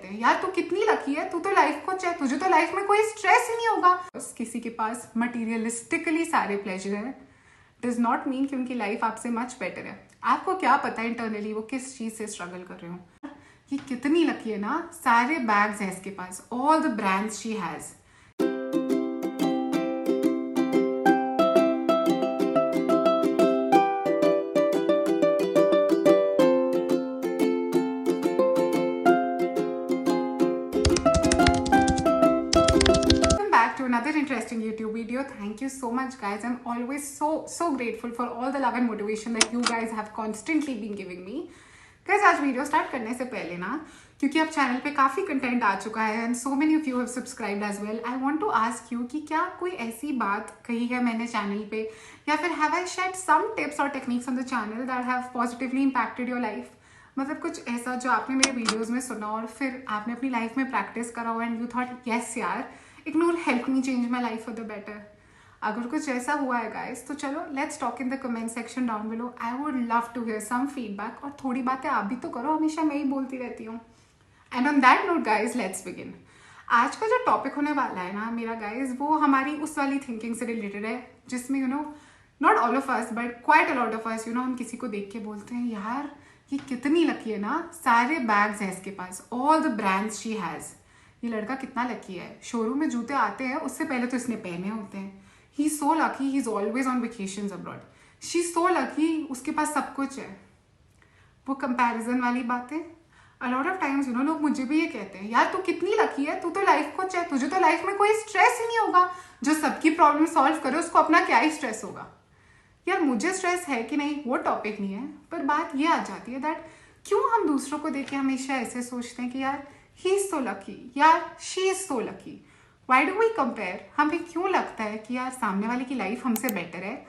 कहते हैं यार तू कितनी लकी है, तू तो लाइफ को चाहे, तुझे तो लाइफ में कोई स्ट्रेस ही नहीं होगा। बस किसी के पास मटीरियलिस्टिकली सारे प्लेजर है डज नॉट मीन कि उनकी लाइफ आपसे मच बेटर है। आपको क्या पता है इंटरनली वो किस चीज से स्ट्रगल कर रहे हो। ये कितनी लकी है ना, सारे बैग्स हैं इसके पास, all the brands she has. Another interesting YouTube video. Thank you so much guys. I'm always so grateful for all the love and motivation that you guys have constantly been giving me. Guys, आज video start करने से पहले ना, क्योंकि अब channel पे काफ़ी content आ चुका है and so many of you have subscribed as well, I want to ask you कि क्या कोई ऐसी बात कही है मैंने चैनल पे, या फिर have I shared some tips और techniques on the channel that have positively impacted your life. मतलब कुछ ऐसा जो आपने मेरे वीडियोज़ में सुना और फिर आपने अपनी लाइफ में प्रैक्टिस करा हो एंड यू थॉट येस यार it will help me change my life for the better. अगर कुछ ऐसा हुआ है गाइस तो चलो let's talk in the comment section down below. I would love to hear some feedback, और थोड़ी बातें आप भी तो करो, हमेशा मैं ही बोलती रहती हूँ। And on that note guys let's begin. आज का जो टॉपिक होने वाला है ना मेरा गाइस, वो हमारी उस वाली थिंकिंग से रिलेटेड है जिसमें you know not all of us but quite a lot of us, you know, हम किसी को देख के बोलते हैं यार ये कितनी लकी है ना, सारे बैग्स हैं इसके पास, all the brands she has. ये लड़का कितना लकी है, शोरूम में जूते आते हैं उससे पहले तो इसने पहने होते हैं। ही is so lucky, he is always on vacations abroad. She is so lucky, उसके पास सब कुछ है। वो कंपैरिजन वाली बातें अ lot of times, you no, लोग मुझे भी ये कहते हैं यार तू कितनी लकी है, तू तो लाइफ को चाहे, तुझे तो लाइफ में कोई स्ट्रेस ही नहीं होगा। जो सबकी प्रॉब्लम सॉल्व करे उसको अपना क्या ही स्ट्रेस होगा। यार मुझे स्ट्रेस है कि नहीं वो टॉपिक नहीं है, पर बात ये आ जाती है दैट क्यों हम दूसरों को देख के हमेशा ऐसे सोचते हैं कि यार ही इज सो लकी, यार she is so lucky. Why do we compare? हमें क्यों लगता है कि यार सामने वाले की लाइफ हमसे बेटर है,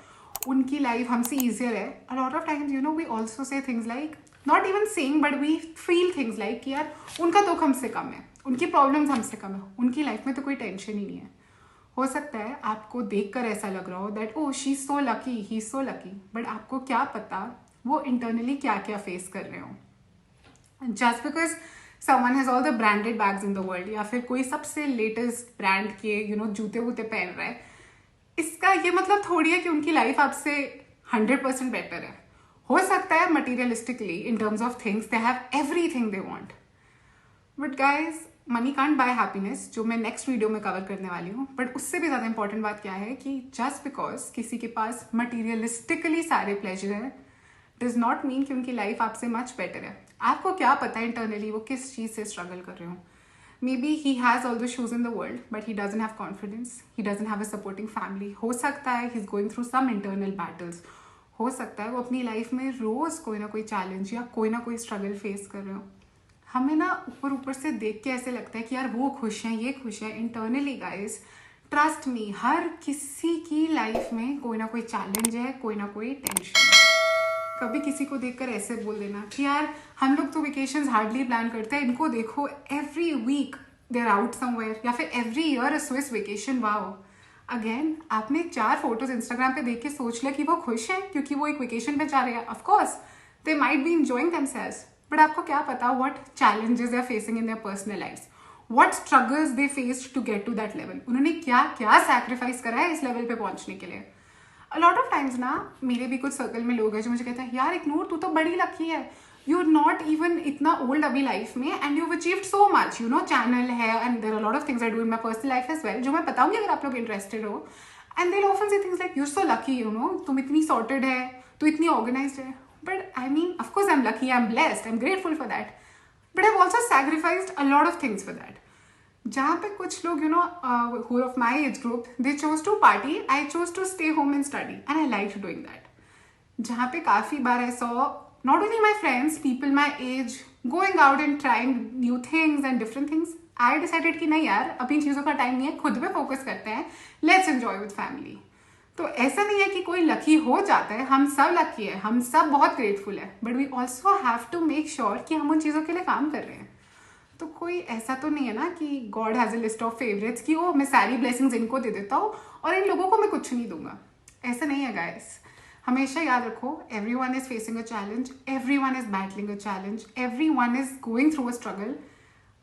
उनकी लाइफ हमसे ईजियर है। A lot of times you know we also say things like, not even saying but we feel things like कि यार उनका दुख हमसे कम है, उनकी प्रॉब्लम्स हमसे कम है, उनकी लाइफ में तो कोई टेंशन ही नहीं है। हो सकता है आपको देखकर ऐसा लग रहा हो that oh she is so lucky, he is so lucky, but आपको क्या पता वो इंटरनली क्या क्या फेस कर रहे हो। Just because someone has all the branded bags in the world, या फिर कोई सबसे लेटेस्ट ब्रांड के यू नो जूते वूते पहन रहा है, इसका ये मतलब थोड़ी है कि उनकी लाइफ आपसे 100% बेटर है। हो सकता है materialistically in terms of things they have everything they want, but guys money can't buy happiness, जो मैं नेक्स्ट वीडियो में कवर करने वाली हूँ। बट उससे भी ज़्यादा इंपॉर्टेंट बात क्या है कि जस्ट बिकॉज किसी के पास मटीरियलिस्टिकली सारे प्लेजर है डज नॉट मीन कि उनकी लाइफ आपसे मच बेटर है। आपको क्या पता है इंटरनली वो किस चीज़ से स्ट्रगल कर रहे हो। Maybe he has all the shoes in the world but he doesn't have confidence, he doesn't have a supporting family. हो सकता है he is going through some internal battles. हो सकता है वो अपनी लाइफ में रोज़ कोई ना कोई चैलेंज या कोई ना कोई स्ट्रगल फेस कर रहे हो। हमें ना ऊपर ऊपर से देख के ऐसे लगता है कि यार वो खुश हैं, ये खुश है। इंटरनली गाइस ट्रस्ट मी, हर किसी की लाइफ में कोई ना कोई चैलेंज है, कोई ना कोई टेंशन है। कभी किसी को देखकर ऐसे बोल देना कि यार हम लोग तो वेकेशंस हार्डली प्लान करते हैं, इनको देखो every week they are out somewhere, या फिर every year a Swiss vacation. Wow, again आपने 4 फोटोज इंस्टाग्राम पे देख के सोच लिया कि वो खुश हैं क्योंकि वो एक वेकेशन पे जा रहे हैं। Of course they might be enjoying themselves, but आपको क्या पता what challenges they are facing in their personal lifes, what struggles they faced to get to that level. उन्होंने क्या क्या सैक्रिफाइस करा है इस लेवल पे पहुंचने के लिए। अ लॉट ऑफ टाइम्स ना मेरे भी कुछ सर्कल में लोग हैं जो मुझे कहते हैं यार इग्नोर, तू तो बड़ी लकी है, यू आर नॉट इवन इतना ओल्ड अभी लाइफ में and you have achieved so much, you know, channel है and there are lot of things I do in my personal life as well, जो मैं बताऊंगी अगर आप लोग इंटरेस्टेड हो। And they often say things like you are so lucky, you know, तुम इतनी सॉर्टेड है, तू इतनी ऑर्गेनाइज्ड है। But I mean of course I am lucky, I am blessed, I am grateful for that, but I have also sacrificed a lot of things for that. जहाँ पे कुछ लोग you know who of my age group they chose to party, I chose to stay home and study and I liked doing that. जहाँ पे काफ़ी बार I saw not only my friends, people my age going out and trying new things and different things, I decided कि नहीं यार अभी इन चीज़ों का time नहीं है, खुद पे फोकस करते हैं, let's enjoy with family। तो ऐसा नहीं है कि कोई लकी हो जाता है, हम सब लकी है, हम सब बहुत ग्रेटफुल है, but we also have to make sure कि हम उन चीज़ों के लिए काम कर रहे हैं। तो कोई ऐसा तो नहीं है ना कि God has a list of favourites कि ओ मैं सारी ब्लेसिंग्स इनको दे देता हूँ और इन लोगों को मैं कुछ नहीं दूंगा। ऐसा नहीं है गाइस, हमेशा याद रखो everyone is facing a challenge, everyone is battling a challenge, everyone is going through a struggle।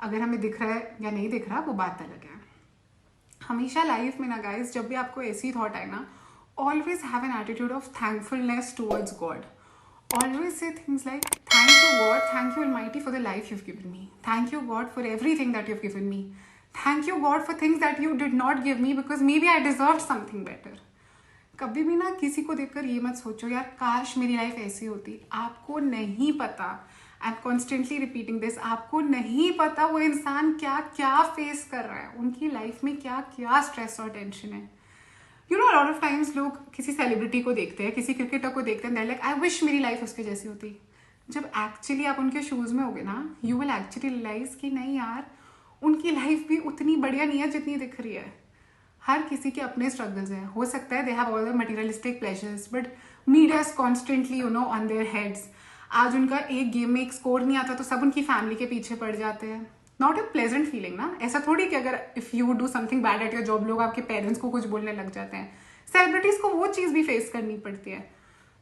अगर हमें दिख रहा है या नहीं दिख रहा वो बात अलग है। हमेशा लाइफ में ना गाइस, जब भी आपको ऐसी थॉट आए ना, always have an attitude of thankfulness towards God. Always say things like, thank you God, thank you Almighty for the life you've given me. Thank you God for everything that you've given me. Thank you God for things that you did not give me because maybe I deserved something better. कभी भी ना किसी को देखकर ये मत सोचो यार काश मेरी लाइफ ऐसी होती। आपको नहीं पता, I am constantly repeating this, आपको नहीं पता वो इंसान क्या क्या फेस कर रहा है, उनकी लाइफ में क्या क्या स्ट्रेस और टेंशन है। You know lot of times लोग किसी सेलिब्रिटी को देखते हैं, किसी क्रिकेटर को देखते हैं, लाइक आई विश मेरी लाइफ उसके जैसी होती। जब एक्चुअली आप उनके शूज में होगे ना, यू विल एक्चुअली रियलाइज कि नहीं यार, उनकी लाइफ भी उतनी बढ़िया नहीं है जितनी दिख रही है। हर किसी के अपने स्ट्रगल्स हैं। हो सकता है they have all the materialistic pleasures, but media is constantly you know on their heads. आज उनका एक गेम में एक स्कोर नहीं आता तो सब उनकी फैमिली के पीछे पड़ जाते हैं। नॉट अ प्लेजेंट फीलिंग ना। ऐसा थोड़ी कि अगर if you do something bad at your job लोग आपके पेरेंट्स को कुछ बोलने लग जाते हैं। सेलिब्रिटीज को वो चीज़ भी फेस करनी पड़ती है।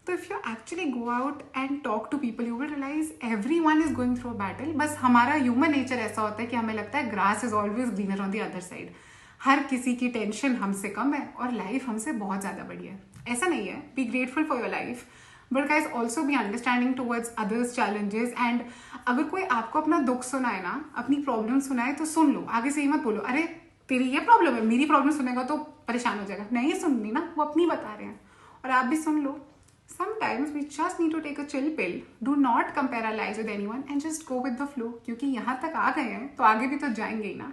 तो if you actually go out and talk to people you will realise everyone is going through a battle. बस हमारा ह्यूमन नेचर ऐसा होता है कि हमें लगता है grass is always greener on the other side. हर किसी की टेंशन हमसे कम है और लाइफ हमसे बहुत ज़्यादा बड़ी है। ऐसा नहीं है। Be grateful for your life, but guys also be understanding towards others challenges. And अगर कोई आपको अपना दुख सुनाए ना, अपनी प्रॉब्लम सुनाए तो सुन लो। आगे से ही मत बोलो अरे तेरी ये प्रॉब्लम है, मेरी प्रॉब्लम सुनेगा तो परेशान हो जाएगा। नहीं सुननी ना, वो अपनी बता रहे हैं और आप भी सुन लो। Sometimes we just need to take a chill pill. Do not compare our lives with anyone and just go with the flow. क्योंकि यहाँ तक आ गए हैं तो आगे भी तो जाएंगे ही ना।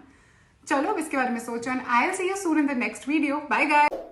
चलो अब इसके बारे में सोचो, and I'll see you soon in the next video. Bye guys.